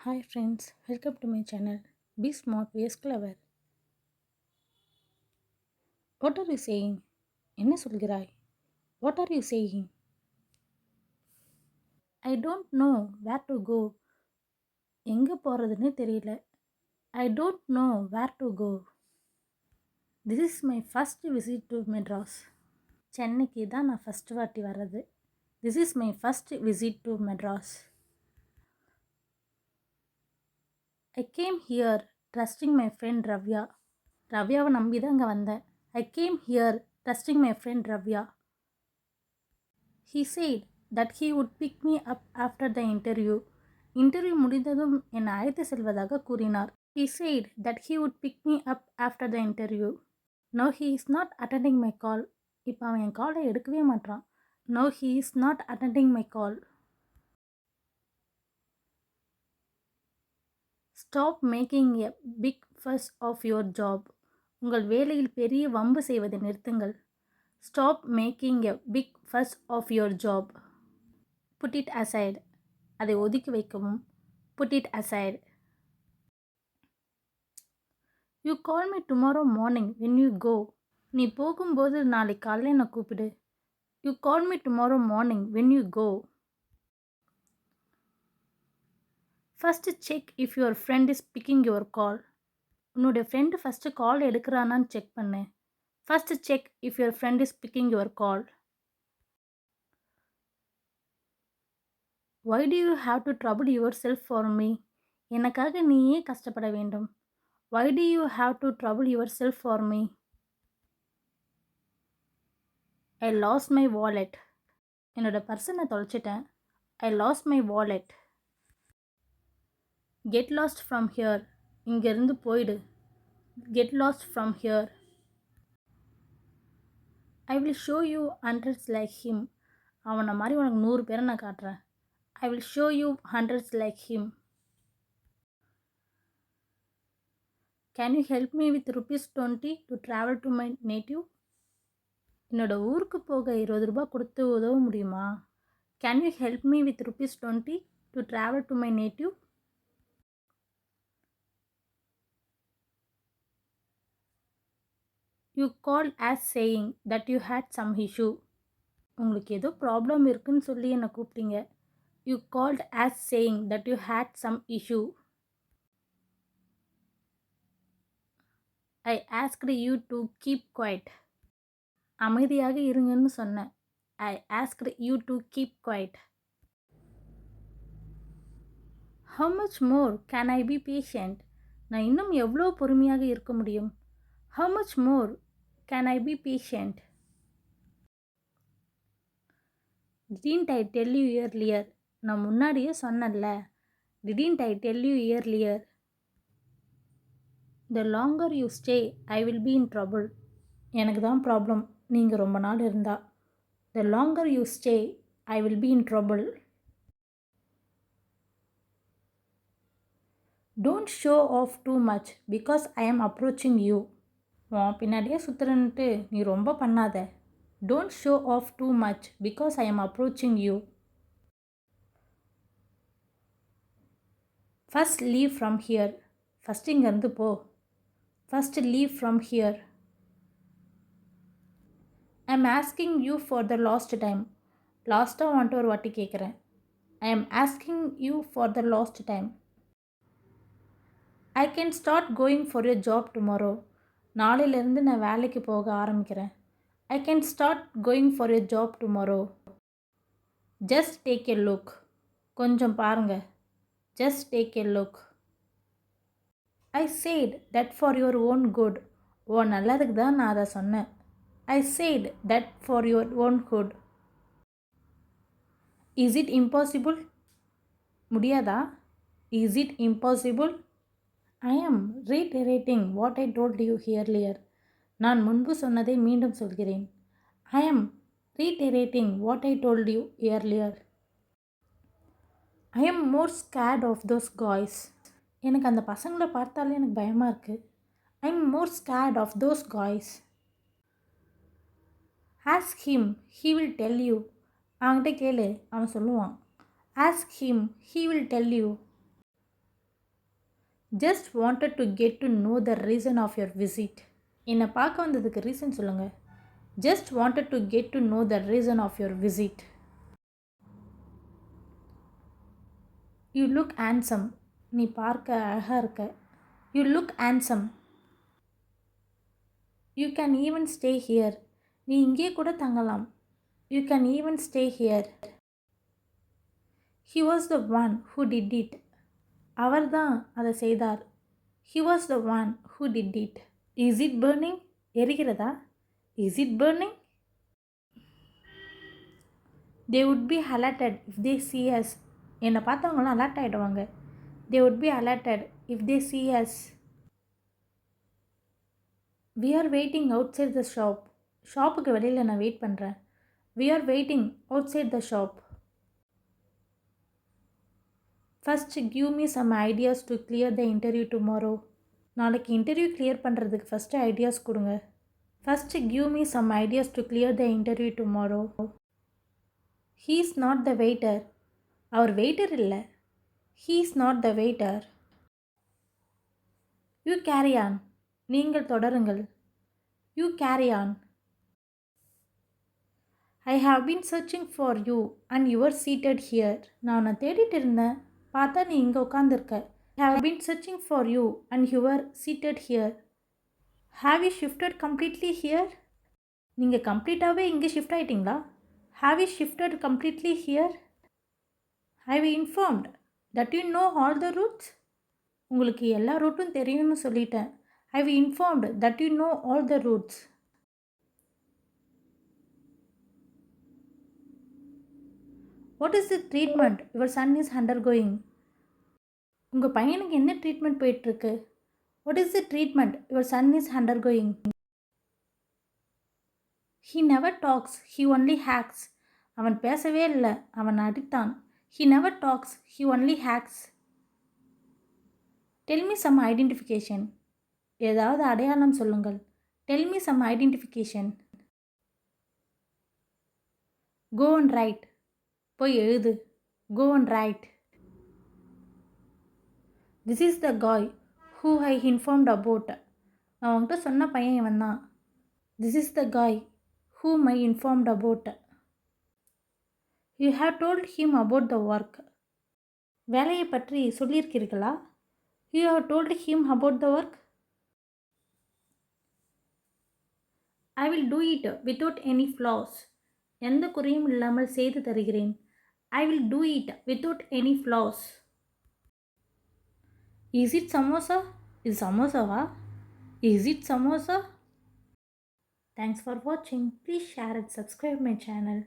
Hi friends, welcome to my channel. Be smart, be clever. What are you saying? என்ன சொல்கிறாய்? What are you saying? I don't know where to go. எங்க போறதுன்னு தெரியல. I don't know where to go. This is my first visit to Madras. சென்னைக்கு தான் நான் first வாட்டி வர்றது. This is my first visit to Madras. I came here trusting my friend Ravya. ரவ்யாவை நம்பி தான் அங்கே வந்தேன். I came here trusting my friend Ravya. He said that he would pick me up after the interview. Interview முடிந்ததும் என்னை அழைத்து செல்வதாக கூறினார். He said that he would pick me up after the interview. No, he is not attending my call. இப்போ அவன் என் காலை எடுக்கவே மாட்டான். No, he is not attending my call. Stop making a big fuss of your job. உங்கள் வேலையில் பெரிய வம்பு செய்வதை நிறுத்துங்கள். Stop making a big fuss of your job. Put it aside. அதை ஒதுக்கி வைக்கவும். Put it aside. You call me tomorrow morning when you go. நீ போகும்போது நாளை காலையில் என்னை கூப்பிடு. You call me tomorrow morning when you go. First check if your friend is picking your call. உன்னுடைய ஃப்ரெண்டு ஃபஸ்ட்டு கால் எடுக்கிறானான்னு செக் பண்ணு. First check if your friend is picking your call. Why do you have to trouble yourself for me? எனக்காக நீயே கஷ்டப்பட வேண்டும். Why do you have to trouble yourself for me? I lost my wallet. என்னோட பர்ஸை நான் தொலைச்சிட்டேன். I lost my wallet. Get lost from here. இங்கேருந்து போயிடு. Get lost from here. I will show you hundreds like him. அவனை மாதிரி உனக்கு 100 பேரை நான் காட்டுறேன். I will show you hundreds like him. Can you help me with ₹20 to travel to my native? என்னோட ஊருக்கு போக 20 ரூபாய் கொடுத்து உதவ முடியுமா? Can you help me with ₹20 to travel to my native? You called as saying that you had some issue. உங்களுக்கு ஏதோ problem இருக்குன்னு சொல்லி என்னை கூப்பிட்டீங்க. You called as saying that you had some issue. I asked you to keep quiet. அமைதியாக இருங்கன்னு சொன்னேன். I asked you to keep quiet. How much more can I be patient? நான் இன்னும் எவ்வளோ பொறுமையாக இருக்க முடியும்? How much more can I be patient? Didn't I tell you earlier? நான் முன்னாடியே சொன்னேன்ல. Didn't I tell you earlier? The longer you stay, I will be in trouble. எனக்கு தான் ப்ராப்ளம் நீங்கள் ரொம்ப நாள் இருந்தா. The longer you stay, I will be in trouble. Don't show off too much because I am approaching you. உன் பின்னாடியே சுற்றுறன்ட்டு நீ ரொம்ப பண்ணாத. Don't show off too much because I am approaching you. First leave from here. First இங்கேருந்து போ. First leave from here. I am asking you for the last time. லாஸ்ட்டாக வந்துட்டு ஒரு வாட்டி கேட்குறேன். I am asking you for the last time. I can start going for a job tomorrow. நாளையிலேருந்து நான் வேலைக்கு போக ஆரம்பிக்கிறேன். I can start going for a job tomorrow. Just take a look. கொஞ்சம் பாருங்க. Just take a look. I said that for your own good. ஓ நல்லதுக்கு தான் நான் அதை சொன்னேன். I said that for your own good. Is it impossible? முடியாதா? Is it impossible? I am reiterating what I told you earlier. நான் முன்பு சொன்னதை மீண்டும் சொல்கிறேன். I am reiterating what I told you earlier. I am more scared of those guys. எனக்கு அந்த பசங்களை பார்த்தாலே எனக்கு பயமாக இருக்குது. I am more scared of those guys. Ask him, he will tell you. அவன்கிட்ட கேளு, அவன் சொல்லுவான். Ask him, he will tell you. Just wanted to get to know the reason of your visit. என்னை பார்க்க வந்ததுக்கு ரீசன் சொல்லுங்கள். Just wanted to get to know the reason of your visit. You look handsome. நீ பார்க்க அழகாக இருக்க. You look handsome. You can even stay here. நீ இங்கே கூட தங்கலாம். You can even stay here. He was the one who did it. அவர்தான் அதை செய்தார். He was the one who did it. Is it burning? எரிகிறதா? Is it burning? They would be alerted if they see us. என்னை பார்த்தவங்களாம் alert ஆகிடுவாங்க. They would be alerted if they see us. We are waiting outside the shop. ஷாப்புக்கு வெளியில் நான் wait பண்ணுறேன். We are waiting outside the shop. First give me some ideas to clear the interview tomorrow. நாளைக்கு interview clear பண்ணுறதுக்கு first ideas கொடுங்க. First give me some ideas to clear the interview tomorrow. He is not the waiter. அவர் waiter இல்லை. He is not the waiter. You carry on. நீங்கள் தொடருங்கள். You carry on. I have been searching for you and you are seated here. நான் உன்னை தேடிட்டு இருந்தேன், பார்த்தா நீ இங்கே உட்காந்துருக்க. I have been searching for you and you are seated here. Have you shifted completely here? நீங்கள் கம்ப்ளீட்டாகவே இங்கே shift ஆகிட்டிங்களா? Have you shifted completely here? Have you informed that you know all the routes? உங்களுக்கு எல்லா ரூட்டும் தெரியும்னு சொல்லிட்டேன். Have you informed that you know all the routes? What is the treatment your son is undergoing? உங்கள் பையனுக்கு என்ன treatment போயிட்டுருக்கு? What is the treatment your son is undergoing? He never talks, he only hacks. அவன் பேசவே இல்லை, அவன் அடித்தான். He never talks, he only hacks. Tell me some identification. ஏதாவது அடையாளம் சொல்லுங்கள். Tell me some identification. Go and write. போய் எழுது. Go and write. This is the guy who I informed about. நான் உங்கள்கிட்ட சொன்ன பையன் இவன் தான். This is the guy whom I informed about. You have told him about the work. வேலையை பற்றி சொல்லியிருக்கிறீர்களா? You have told him about the work. I will do it without any flaws. எந்த குறையும் இல்லாமல் செய்து தருகிறேன். I will do it without any flaws. Is it samosa? இது சமோசாவா? Is it samosa? Thanks for watching. Please share and subscribe my channel.